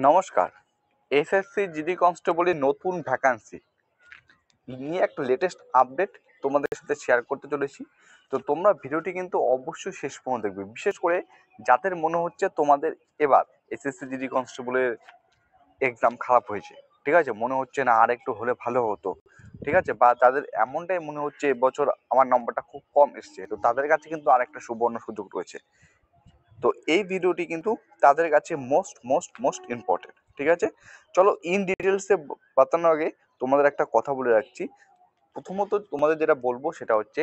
নমস্কার। SSC GD কনস্টেবলের নতুন ভ্যাকান্সি নিয়ে একটা লেটেস্ট আপডেট তোমাদের সাথে শেয়ার করতে চলেছি। তো তোমরা ভিডিওটি কিন্তু অবশ্যই শেষ পর্যন্ত দেখবে, বিশেষ করে যাদের মনে হচ্ছে তোমাদের এবার এসএসসি জিডি কনস্টেবলের এক্সাম খারাপ হয়েছে, ঠিক আছে, মনে হচ্ছে না আর একটু হলে ভালো হতো, ঠিক আছে, বা তাদের এমনটাই মনে হচ্ছে এবছর আমার নম্বরটা খুব কম এসছে, তো তাদের কাছে কিন্তু আর একটা সুবর্ণ সুযোগ রয়েছে। তো এই ভিডিওটি কিন্তু তাদের কাছে মোস্ট মোস্ট মোস্ট ইম্পর্টেন্ট, ঠিক আছে। চলো ইন ডিটেলসে বাতানোর আগে তোমাদের একটা কথা বলে রাখছি। প্রথমত তোমাদের যেটা বলবো সেটা হচ্ছে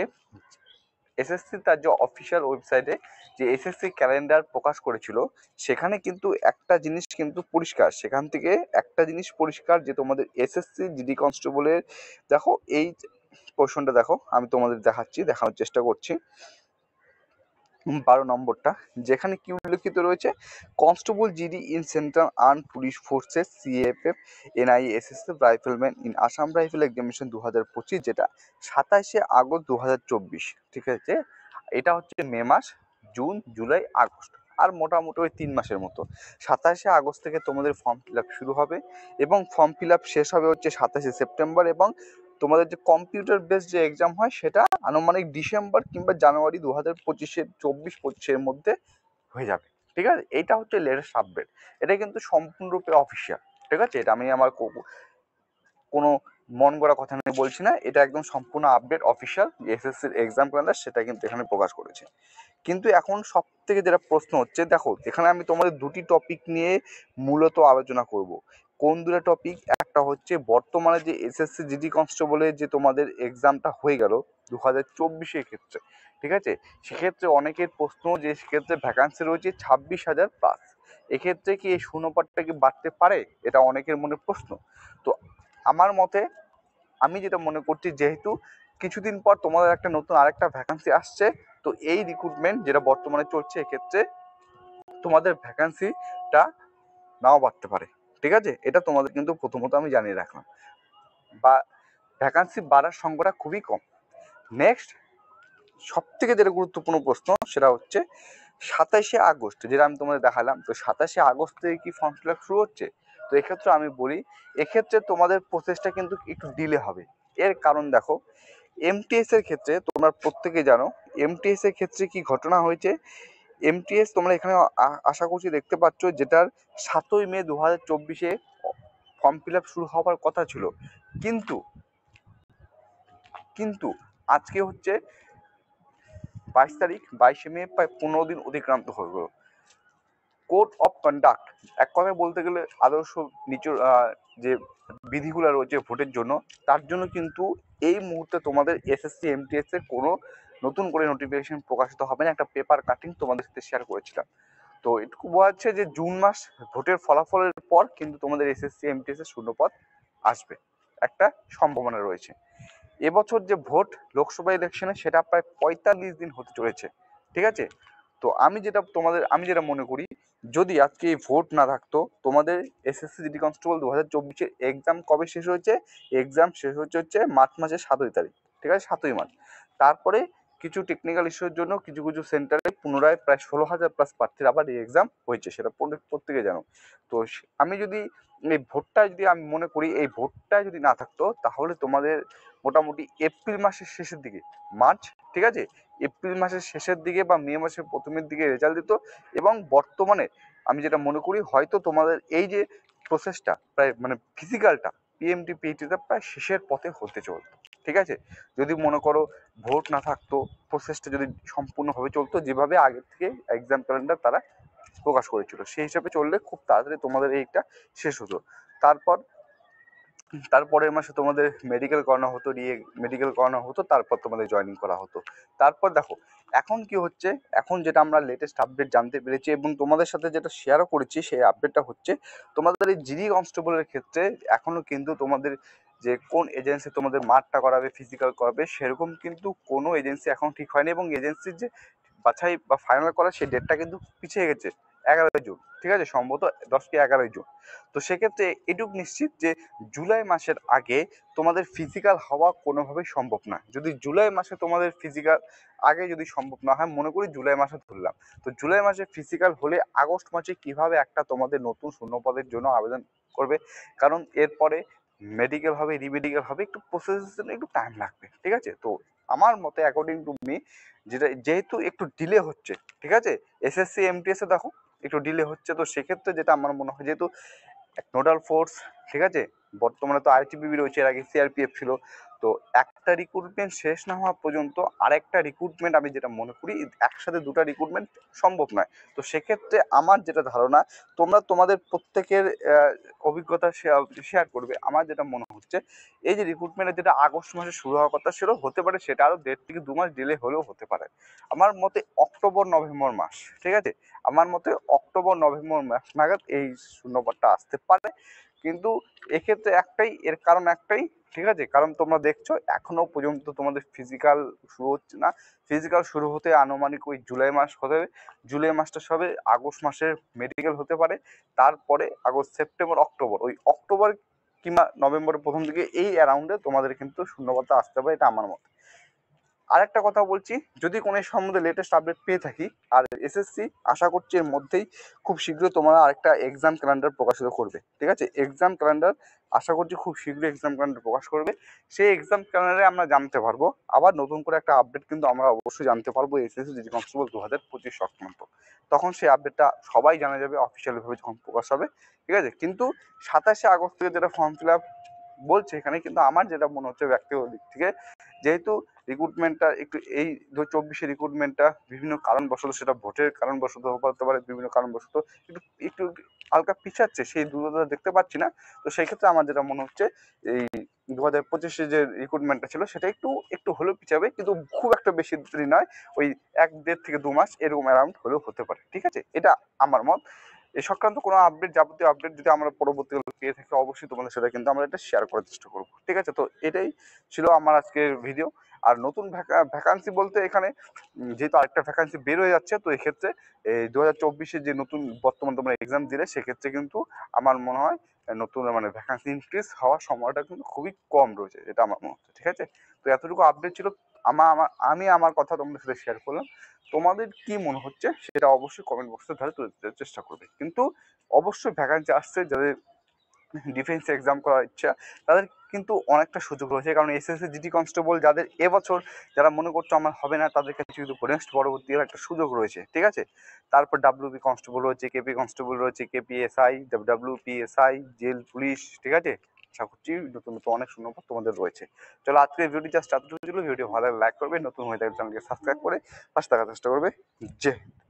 এসএসসি তার যে অফিসিয়াল ওয়েবসাইটে যে এসএসসি ক্যালেন্ডার প্রকাশ করেছিল, সেখানে কিন্তু একটা জিনিস কিন্তু পরিষ্কার, সেখান থেকে একটা জিনিস পরিষ্কার যে তোমাদের এসএসসি জিডি কনস্টেবলের, দেখো এই পোর্শনটা দেখো, আমি তোমাদের দেখানোর চেষ্টা করছি। 12 নম্বরটা, যেখানে কি উল্লেখিত রয়েছে, constable GD in central arm police forces CAFF NIA SSF rifleman in Assam rifle examination 2025, যেটা 27শে আগস্ট 2024, ঠিক আছে। এটা হচ্ছে মে মাস, জুন, জুলাই, আগস্ট, আর মোটামুটি ওই 3 মাসের মতো। 27শে আগস্ট থেকে তোমাদের ফর্ম ফিল আপ শুরু হবে এবং ফর্ম ফিল আপ শেষ হবে হচ্ছে 27শে সেপ্টেম্বর, এবং তোমাদের যে কম্পিউটার বেস যে এক্সাম হয় সেটা আনুমানিক ডিসেম্বর কিংবা জানুয়ারি 2025-24-25-এর মধ্যে হয়ে যাবে, ঠিক আছে। এইটা হচ্ছে লেটেস্ট আপডেট। এটা কিন্তু সম্পূর্ণরূপে অফিসিয়াল, ঠিক আছে। এটা আমি আমার কোনো মন গড়া কথা আমি বলছি না, এটা একদম সম্পূর্ণ আপডেট অফিসিয়াল এসএসসির এক্সাম ক্যালেন্ডার, সেটা কিন্তু এখানে প্রকাশ করেছে। কিন্তু এখন সব থেকে যেটা প্রশ্ন হচ্ছে, দেখো এখানে আমি তোমাদের দুটি টপিক নিয়ে মূলত আলোচনা করব। কোন দুটো টপিক? একটা হচ্ছে বর্তমানে যে এসএসসি জিডি কনস্টেবলের যে তোমাদের এক্সামটা হয়ে গেল 2024-এর ক্ষেত্রে, ঠিক আছে, সেক্ষেত্রে অনেকের প্রশ্ন যে সেক্ষেত্রে ভ্যাকান্সি রয়েছে 26,000+। এক্ষেত্রে কি এই শূন্যপদটা কি বাড়তে পারে, এটা অনেকের মনে প্রশ্ন। তো আমার মতে আমি যেটা মনে করছি, যেহেতু কিছুদিন পর তোমাদের একটা নতুন আরেকটা ভ্যাকান্সি আসছে, তো এই রিক্রুটমেন্ট যেটা বর্তমানে চলছে এক্ষেত্রে তোমাদের ভ্যাকান্সিটা নাও বাড়তে পারে, ঠিক আছে। এটা তোমাদের কিন্তু প্রথমত আমি জানিয়ে রাখলাম, বা ভ্যাকান্সি বাড়ার সংখ্যাটা খুবই কম। নেক্সট সব থেকে যেটা গুরুত্বপূর্ণ প্রশ্ন সেটা হচ্ছে 27শে আগস্ট, যেটা আমি তোমাদের দেখালাম, তো 27শে আগস্ট থেকে কি ফর্ম ফিল আপ শুরু হচ্ছে? তো এক্ষেত্রে আমি বলি, এক্ষেত্রে তোমাদের প্রসেসটা কিন্তু একটু ডিলে হবে। এর কারণ দেখো, এমটিএস এর ক্ষেত্রে তোমরা প্রত্যেকে জানো, এমটিএস এর ক্ষেত্রে কি ঘটনা হয়েছে। এমটিএস তোমরা এখানে আশা করছি দেখতে পাচ্ছ, যেটার 7ই মে 2024-এ ফর্ম ফিল আপ শুরু হওয়ার কথা ছিল, কিন্তু কিন্তু আজকে হচ্ছে 22 তারিখ, 22শে মে, প্রায় 15 দিন অতিক্রান্ত হয়ে গেল। কোড অফ কন্ডাক্ট, এক কথায় বলতে গেলে আদর্শ যে বিধিগুলো রয়েছে ভোটের জন্য, তার জন্য কিন্তু এই মুহূর্তে তোমাদের এসএসসি এমটিএস এর কোনো নতুন করে নোটিফিকেশন প্রকাশিত হবে না। একটা পেপার কাটিং তোমাদের সাথে শেয়ার করেছিলাম। তো এটুকু বোঝা যাচ্ছে যে জুন মাস ভোটের ফলাফলের পর কিন্তু তোমাদের এসএসসি এমটিএস এর শূন্যপদ আসবে, একটা সম্ভাবনা রয়েছে। এবছর যে ভোট লোকসভা ইলেকশনে, সেটা প্রায় 45 দিন হতে চলেছে, ঠিক আছে। তো আমি যেটা মনে করি, যদি আজকে এই ভোট না থাকতো, তোমাদের এসএসসি জিডি কনস্টেবল 2024-এর এক্সাম কবে শেষ হয়েছে? এক্সাম শেষ হচ্ছে মার্চ মাসের 7ই তারিখ, ঠিক আছে, 7ই মার্চ। তারপরে কিছু টেকনিক্যাল ইস্যুর জন্য কিছু কিছু সেন্টারে পুনরায় প্রায় 16,000+ প্রার্থীর আবার এই এক্সাম হয়েছে, সেটা প্রত্যেকে জানো। তো আমি যদি এই ভোটটা যদি আমি মনে করি, এই ভোটটা যদি না থাকতো, তাহলে তোমাদের মোটামুটি এপ্রিল মাসের শেষের দিকে, মার্চ, ঠিক আছে, এপ্রিল মাসের শেষের দিকে বা মে মাসের প্রথমের দিকে রেজাল্ট দিত। এবং বর্তমানে আমি যেটা মনে করি, হয়তো তোমাদের এই যে প্রসেসটা প্রায় মানে ফিজিক্যালটা পিএমটি পিএইচটিটা প্রায় শেষের পথে হতে চলতো, ঠিক আছে। যদি মনে করো ভোট না থাকতো, প্রসেসটা যদি সম্পূর্ণভাবে চলতো যেভাবে আগে থেকে এক্সাম ক্যালেন্ডার তারা প্রকাশ করেছিল, সেই হিসাবে চললে খুব তাড়াতাড়ি তোমাদের এইটা শেষ হতো। তারপর তারপরের মাসে তোমাদের মেডিকেল করানো হতো, মেডিকেল করানো হতো, তারপর তোমাদের জয়েনিং করা হতো। তারপর দেখো এখন কি হচ্ছে, এখন যেটা আমরা লেটেস্ট আপডেট জানতে পেরেছি এবং তোমাদের সাথে যেটা শেয়ারও করেছি, সেই আপডেটটা হচ্ছে তোমাদের এই জিডি কনস্টেবলের ক্ষেত্রে এখনো কিন্তু তোমাদের যে কোন এজেন্সি তোমাদের মাঠটা করাবে, ফিজিক্যাল করাবে, সেরকম কিন্তু কোনো এজেন্সি এখন ঠিক হয়নি, এবং এজেন্সির যে বাছাই বা ফাইনাল করা সেই ডেটটা কিন্তু পিছিয়ে গেছে 11 জুন, ঠিক আছে, সম্ভবত 10 কি 11 জুন। তো সেক্ষেত্রে এটুকু নিশ্চিত যে জুলাই মাসের আগে তোমাদের ফিজিক্যাল হওয়া কোনোভাবেই সম্ভব না। যদি জুলাই মাসে তোমাদের ফিজিক্যাল আগে যদি সম্ভব না হয়, মনে করি জুলাই মাসে ধরলাম, তো জুলাই মাসে ফিজিক্যাল হলে আগস্ট মাসে কিভাবে একটা তোমাদের নতুন শূন্যপদের জন্য আবেদন করবে? কারণ এরপরে মেডিকেল হবে, রিমেডিকেল হবে, একটু প্রসেসের জন্য একটু টাইম লাগবে, ঠিক আছে। তো আমার মতে অ্যাকর্ডিং টু মি, যেটা যেহেতু একটু ডিলে হচ্ছে, ঠিক আছে, এসএসসি এমটিএস এ দেখো একটু ডিলে হচ্ছে, তো সেক্ষেত্রে যেটা আমার মনে হয়, যেহেতু নোডাল ফোর্স, ঠিক আছে, বর্তমানে তো আইটিবিপি রয়েছে, এর আগে সিআরপিএফ ছিল, তো একটা রিক্রুটমেন্ট শেষ না হওয়া পর্যন্ত আরেকটা রিক্রুটমেন্ট, আমি যেটা মনে করি একসাথে দুটো রিক্রুটমেন্ট সম্ভব নয়। তো সেক্ষেত্রে আমার যেটা ধারণা, তোমরা তোমাদের প্রত্যেকের অভিজ্ঞতা শেয়ার করবে। আমার যেটা মনে হচ্ছে, এই যে রিক্রুটমেন্টের যেটা আগস্ট মাসে শুরু হওয়ার কথা ছিল, হতে পারে সেটা আরও 1.5 থেকে 2 মাস ডিলে হলেও হতে পারে। আমার মতে অক্টোবর নভেম্বর মাস, ঠিক আছে, আমার মতে অক্টোবর নভেম্বর মাস নাগাদ এই শূন্যপদটা আসতে পারে। কিন্তু এক্ষেত্রে এর কারণ একটাই, ঠিক আছে, কারণ তোমরা দেখছো এখনো পর্যন্ত তোমাদের ফিজিক্যাল শুরু হচ্ছে না। ফিজিক্যাল শুরু হতে আনুমানিক ওই জুলাই মাস হতে, জুলাই মাসটা সবে আগস্ট মাসের মেডিকেল হতে পারে, তারপরে আগস্ট সেপ্টেম্বর অক্টোবর, ওই অক্টোবর কিংবা নভেম্বরের প্রথম দিকে এই অ্যারাউন্ডে তোমাদের কিন্তু শূন্যপদটা আসতে পারে, এটা আমার মত। আরেকটা কথা বলছি, যদি কোনো এর সম্বন্ধে লেটেস্ট আপডেট পেয়ে থাকি, আর এসএসসি আশা করছি এর মধ্যেই খুব শীঘ্রই তোমরা আরেকটা এক্সাম ক্যালেন্ডার প্রকাশিত করবে, ঠিক আছে, এক্সাম ক্যালেন্ডার আশা করছি খুব শীঘ্রই এক্সাম ক্যালেন্ডার প্রকাশ করবে। সেই এক্সাম ক্যালেন্ডারে আমরা জানতে পারবো আবার নতুন করে একটা আপডেট, কিন্তু আমরা অবশ্যই জানতে পারবো এসএসসি জিডি কনস্টেবল 2025 সংক্রান্ত। তখন সেই আপডেটটা সবাই জানা যাবে অফিসিয়ালিভাবে যখন প্রকাশ হবে, ঠিক আছে। কিন্তু 27 আগস্ট থেকে যেটা ফর্ম ফিল আপ বলছে এখানে, কিন্তু আমার যেটা মনে হচ্ছে ব্যক্তিগত দিক থেকে, যেহেতু রিক্রুটমেন্টটা একটু এই 2024 রিক্রুটমেন্টটা বিভিন্ন কারণবশত, সেটা ভোটের কারণবশত হতে পারে, বিভিন্ন কারণবশত একটু একটু হালকা পিছাচ্ছে, সেই দ্রুততা দেখতে পাচ্ছি না। তো সেই ক্ষেত্রে আমার যেটা মনে হচ্ছে, এই 2025 যে রিক্রুটমেন্টটা ছিল সেটা একটু একটু হলেও পিছাবে, কিন্তু খুব একটা বেশি দেরি নয়, ওই 1-1.5 থেকে 2 মাস এরকম অ্যারাউন্ড হলেও হতে পারে, ঠিক আছে, এটা আমার মত। এ সংক্রান্ত কোনো আপডেট, যাবতীয় আপডেট যদি আমরা পরবর্তীকালে পেয়ে থাকি, অবশ্যই তোমাদের সাথে কিন্তু আমরা এটা শেয়ার করার চেষ্টা করবো, ঠিক আছে। তো এটাই ছিল আমার আজকের ভিডিও। আর নতুন ভ্যাকান্সি বলতে এখানে যেহেতু আরেকটা ভ্যাকান্সি বের হয়ে যাচ্ছে, তো এক্ষেত্রে এই 2024 যে নতুন বর্তমান তোমরা এক্সাম দিলে, সেক্ষেত্রে কিন্তু আমার মনে হয় নতুন মানে ভ্যাকান্সি ইনক্রিজ হওয়ার সময়টা কিন্তু খুবই কম রয়েছে, এটা আমার মনে হচ্ছে, ঠিক আছে। তো এতটুকু আপডেট ছিল, আমি আমার কথা তোমাদের সাথে শেয়ার করলাম। তোমাদের কি মনে হচ্ছে সেটা অবশ্যই কমেন্ট বক্সে ধারে তুলে দিতে চেষ্টা করবে। কিন্তু অবশ্যই ভ্যাকান্সি আসছে, যাদের ডিফেন্স এক্সাম করার ইচ্ছা তাদের কিন্তু অনেকটা সুযোগ রয়েছে, কারণ এসএসসি জিডি কনস্টেবল যাদের এবছর যারা মনে করছো আমার হবে না, তাদের কাছে কিন্তু নেক্সট পরবর্তী একটা সুযোগ রয়েছে, ঠিক আছে। তারপর ডাব্লিউপি কনস্টেবল রয়েছে, কেপি কনস্টেবল রয়েছে, কেপিএসআই, ডাব্লিউপিএসআই, জেল পুলিশ, ঠিক আছে। আশা করছি নতুন নতুন অনেক শূন্যপদ তোমাদের রয়েছে। চলো আজকের ভিডিও জাস্ট এতটুকু ছিল। ভিডিও ভালো লাইক করবে, নতুন হয়ে থাকলে চ্যানেলকে সাবস্ক্রাইব করে পাশে থাকার চেষ্টা করবে। জয় হিন্দ।